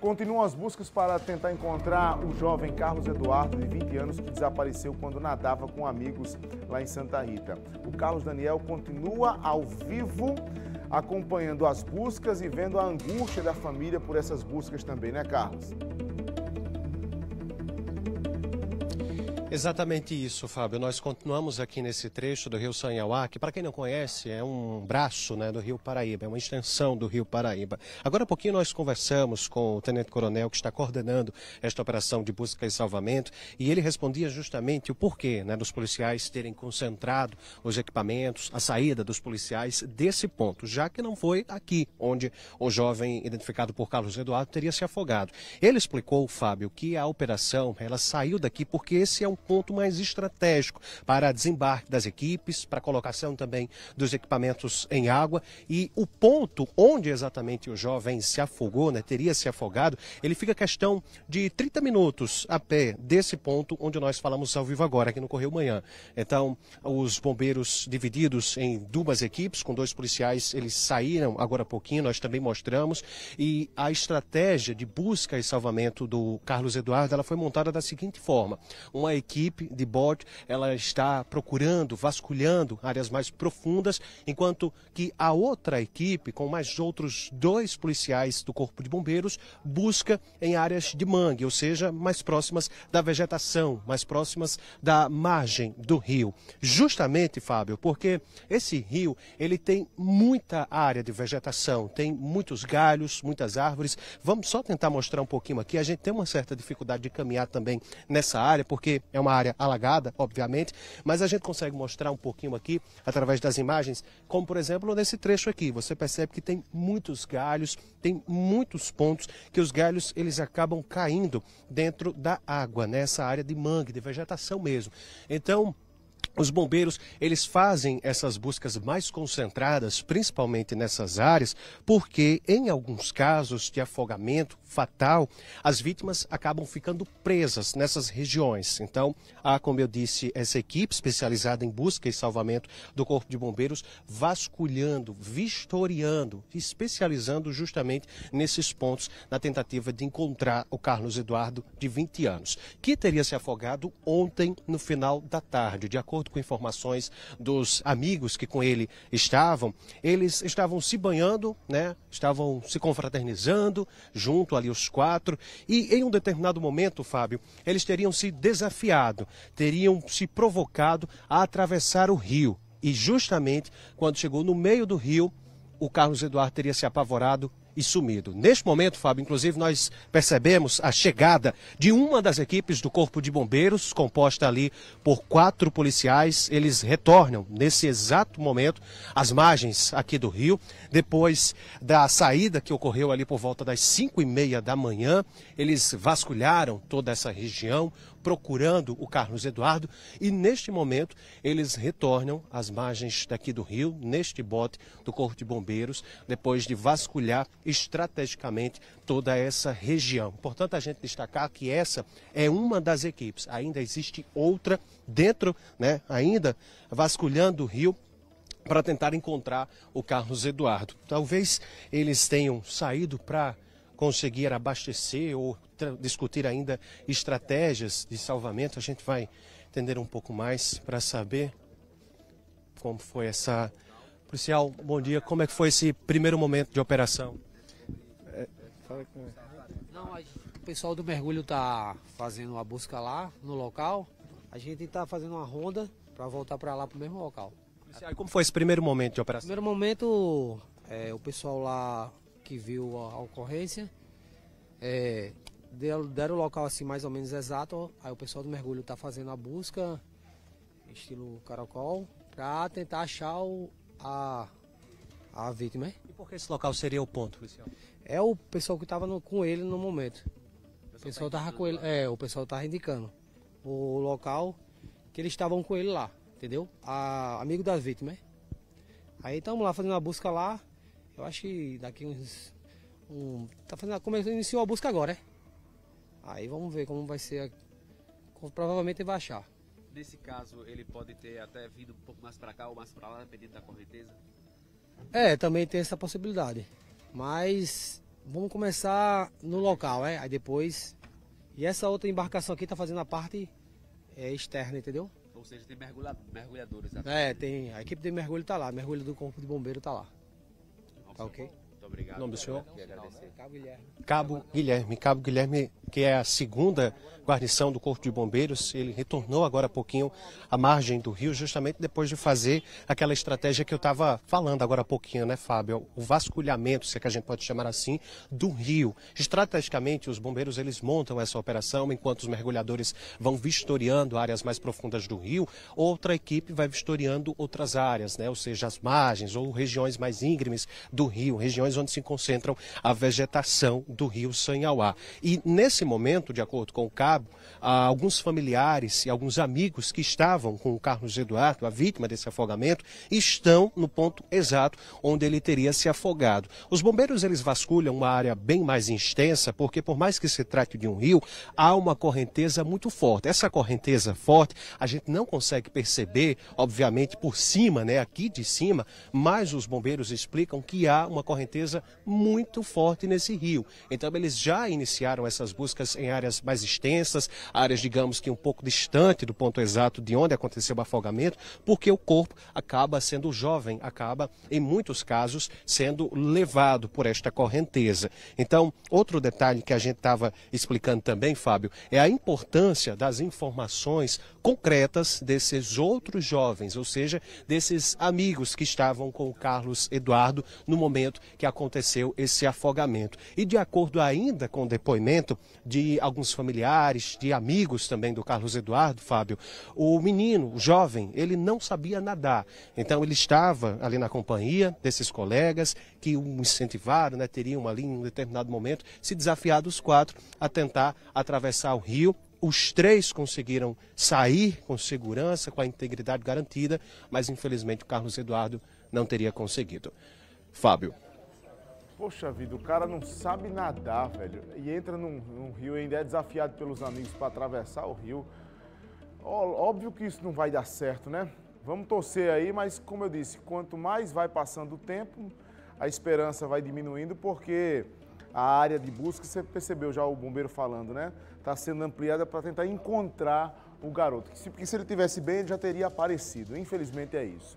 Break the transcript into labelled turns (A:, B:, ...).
A: Continuam as buscas para tentar encontrar o jovem Carlos Eduardo, de 20 anos, que desapareceu quando nadava com amigos lá em Santa Rita. O Carlos Daniel continua ao vivo, acompanhando as buscas e vendo a angústia da família por essas buscas também, né, Carlos?
B: Exatamente isso, Fábio. Nós continuamos aqui nesse trecho do Rio Sanhauá, que, para quem não conhece, é um braço, né, do Rio Paraíba, é uma extensão do Rio Paraíba. Agora há pouquinho nós conversamos com o tenente-coronel que está coordenando esta operação de busca e salvamento, e ele respondia justamente o porquê, né, dos policiais terem concentrado os equipamentos, a saída dos policiais desse ponto, já que não foi aqui onde o jovem identificado por Carlos Eduardo teria se afogado. Ele explicou, Fábio, que a operação ela saiu daqui porque esse é um ponto mais estratégico para desembarque das equipes, para colocação também dos equipamentos em água, e o ponto onde exatamente o jovem se afogou, né, teria se afogado, ele fica questão de 30 minutos a pé desse ponto onde nós falamos ao vivo agora, aqui no Correio Manhã. Então, os bombeiros divididos em duas equipes, com 2 policiais, eles saíram agora há pouquinho, nós também mostramos, e a estratégia de busca e salvamento do Carlos Eduardo, ela foi montada da seguinte forma: uma equipe de bote, ela está procurando, vasculhando áreas mais profundas, enquanto que a outra equipe, com mais outros 2 policiais do Corpo de Bombeiros, busca em áreas de mangue, ou seja, mais próximas da vegetação, mais próximas da margem do rio. Justamente, Fábio, porque esse rio, ele tem muita área de vegetação, tem muitos galhos, muitas árvores. Vamos só tentar mostrar um pouquinho aqui. A gente tem uma certa dificuldade de caminhar também nessa área, porque é uma área alagada, obviamente, mas a gente consegue mostrar um pouquinho aqui, através das imagens, como por exemplo nesse trecho aqui. Você percebe que tem muitos galhos, tem muitos pontos que os galhos eles acabam caindo dentro da água, nessa área de mangue, de vegetação mesmo. Então, os bombeiros, eles fazem essas buscas mais concentradas, principalmente nessas áreas, porque em alguns casos de afogamento fatal, as vítimas acabam ficando presas nessas regiões. Então, há, como eu disse, essa equipe especializada em busca e salvamento do Corpo de Bombeiros, vasculhando, vistoriando, especializando justamente nesses pontos, na tentativa de encontrar o Carlos Eduardo, de 20 anos, que teria se afogado ontem no final da tarde. De acordo com informações dos amigos que com ele estavam, eles estavam se banhando, né? Estavam se confraternizando junto ali os 4, e em um determinado momento, Fábio, eles teriam se desafiado, teriam se provocado a atravessar o rio, e justamente quando chegou no meio do rio, o Carlos Eduardo teria se apavorado e sumido. Neste momento, Fábio, inclusive nós percebemos a chegada de uma das equipes do Corpo de Bombeiros, composta ali por 4 policiais. Eles retornam nesse exato momento às margens aqui do rio, depois da saída que ocorreu ali por volta das 5h30 da manhã. Eles vasculharam toda essa região, procurando o Carlos Eduardo, e neste momento eles retornam às margens daqui do rio, neste bote do Corpo de Bombeiros, depois de vasculhar estrategicamente toda essa região. Portanto, a gente destacar que essa é uma das equipes. Ainda existe outra dentro, né, ainda vasculhando o rio, para tentar encontrar o Carlos Eduardo. Talvez eles tenham saído para conseguir abastecer ou discutir ainda estratégias de salvamento. A gente vai entender um pouco mais para saber como foi essa... Policial, bom dia. Como é que foi esse primeiro momento de operação?
C: Não, o pessoal do mergulho está fazendo a busca lá no local. A gente está fazendo uma ronda para voltar para lá, para o mesmo local.
B: Policial, como foi esse primeiro momento de operação?
C: Primeiro momento, o pessoal lá que viu a ocorrência, deram o local assim mais ou menos exato. Aí o pessoal do mergulho está fazendo a busca, estilo caracol, para tentar achar a vítima.
B: E por que esse local seria o ponto, policial?
C: É o pessoal que estava com ele no momento. O pessoal estava com ele, o pessoal estava indicando o local que eles estavam com ele lá, entendeu? Amigo das vítimas. Aí estamos lá fazendo a busca lá. Eu acho que daqui uns... iniciou a busca agora, Aí vamos ver como vai ser. Provavelmente ele vai achar.
D: Nesse caso, ele pode ter até vindo um pouco mais para cá ou mais para lá, dependendo da correnteza?
C: Também tem essa possibilidade. Mas Vamos começar no local, aí depois... E essa outra embarcação aqui tá fazendo a parte externa, entendeu?
D: Ou seja, tem mergulhadores.
C: Tem. A equipe de mergulho tá lá, mergulho do Corpo de Bombeiro tá lá. Tá ok?
D: Muito obrigado.
B: O nome do senhor?
C: Cabo Guilherme.
B: Cabo Guilherme, que é a segunda guarnição do Corpo de Bombeiros, ele retornou agora há pouquinho à margem do rio, justamente depois de fazer aquela estratégia que eu estava falando agora há pouquinho, né, Fábio? O vasculhamento, se é que a gente pode chamar assim, do rio. Estrategicamente, os bombeiros eles montam essa operação enquanto os mergulhadores vão vistoriando áreas mais profundas do rio, outra equipe vai vistoriando outras áreas, né? Ou seja, as margens ou regiões mais íngremes do rio, regiões onde se concentram a vegetação do rio Sanhauá. E nesse momento, de acordo com o cabo, alguns familiares e alguns amigos que estavam com o Carlos Eduardo, a vítima desse afogamento, estão no ponto exato onde ele teria se afogado. Os bombeiros eles vasculham uma área bem mais extensa, porque por mais que se trate de um rio, há uma correnteza muito forte. Essa correnteza forte a gente não consegue perceber, obviamente, por cima, né, aqui de cima, mas os bombeiros explicam que há uma correnteza muito forte nesse rio. Então eles já iniciaram essas buscas em áreas mais extensas, áreas, digamos que um pouco distante do ponto exato de onde aconteceu o afogamento, porque o corpo acaba sendo jovem, acaba, em muitos casos, sendo levado por esta correnteza. Então, outro detalhe que a gente estava explicando também, Fábio, é a importância das informações concretas desses outros jovens, ou seja, desses amigos que estavam com o Carlos Eduardo no momento que aconteceu esse afogamento. E de acordo ainda com o depoimento de alguns familiares, de amigos também do Carlos Eduardo, Fábio, o menino, o jovem, ele não sabia nadar. Então ele estava ali na companhia desses colegas que o incentivaram, né, teriam ali em um determinado momento se desafiado os quatro a tentar atravessar o rio. Os três conseguiram sair com segurança, com a integridade garantida, mas infelizmente o Carlos Eduardo não teria conseguido. Fábio.
A: Poxa vida, o cara não sabe nadar, velho, e entra num rio e ainda é desafiado pelos amigos para atravessar o rio. Óbvio que isso não vai dar certo, né? Vamos torcer aí, mas como eu disse, quanto mais vai passando o tempo, a esperança vai diminuindo, porque a área de busca, você percebeu já o bombeiro falando, né? Está sendo ampliada para tentar encontrar o garoto. Porque se ele tivesse bem, ele já teria aparecido. Infelizmente é isso.